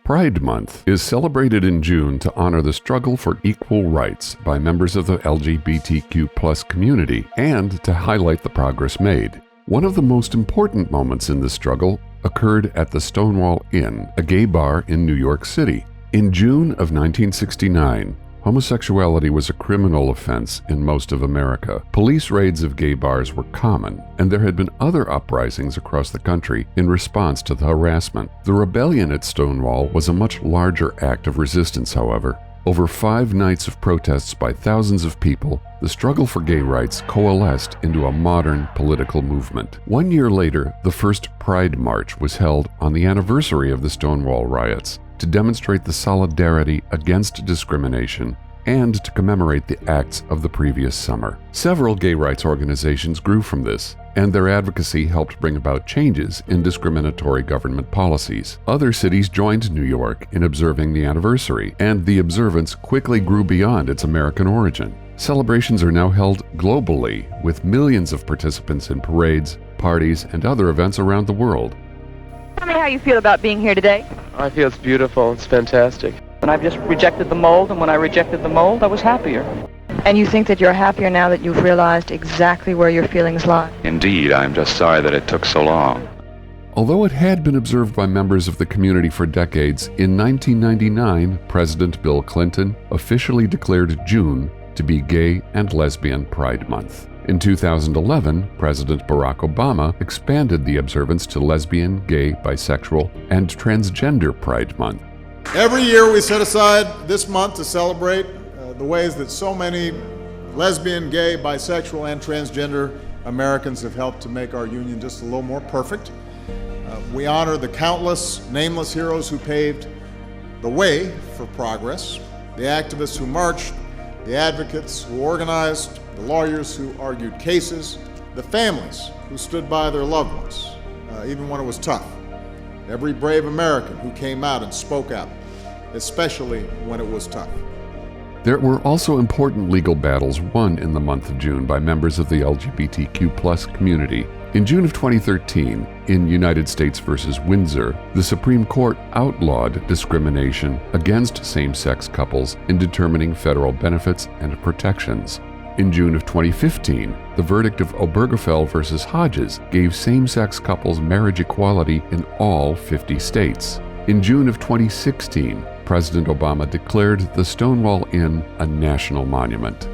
Pride Month is celebrated in June to honor the struggle for equal rights by members of the LGBTQ+ community and to highlight the progress made. One of the most important moments in this struggle occurred at the Stonewall Inn, a gay bar in New York City. In June of 1969, homosexuality was a criminal offense in most of America. Police raids of gay bars were common, and there had been other uprisings across the country in response to the harassment. The rebellion at Stonewall was a much larger act of resistance, however. Over 5 nights of protests by thousands of people, the struggle for gay rights coalesced into a modern political movement. 1 year later, the first Pride March was held on the anniversary of the Stonewall riots, to demonstrate the solidarity against discrimination and to commemorate the acts of the previous summer. Several gay rights organizations grew from this, and their advocacy helped bring about changes in discriminatory government policies. Other cities joined New York in observing the anniversary, and the observance quickly grew beyond its American origin. Celebrations are now held globally, with millions of participants in parades, parties, and other events around the world. Tell me how you feel about being here today. I feel it's beautiful. It's fantastic. And I've just rejected the mold, and when I rejected the mold, I was happier. And you think that you're happier now that you've realized exactly where your feelings lie? Indeed, I'm just sorry that it took so long. Although it had been observed by members of the community for decades, in 1999, President Bill Clinton officially declared June to be Gay and Lesbian Pride Month. In 2011, President Barack Obama expanded the observance to lesbian, gay, bisexual, and transgender Pride Month. Every year we set aside this month to celebrate the ways that so many lesbian, gay, bisexual, and transgender Americans have helped to make our union just a little more perfect. We honor the countless nameless heroes who paved the way for progress, the activists who marched, the advocates who organized, the lawyers who argued cases, the families who stood by their loved ones, even when it was tough. Every brave American who came out and spoke out, especially when it was tough. There were also important legal battles won in the month of June by members of the LGBTQ+ community. In June of 2013, in United States v. Windsor, the Supreme Court outlawed discrimination against same-sex couples in determining federal benefits and protections. In June of 2015, the verdict of Obergefell v. Hodges gave same-sex couples marriage equality in all 50 states. In June of 2016, President Obama declared the Stonewall Inn a national monument.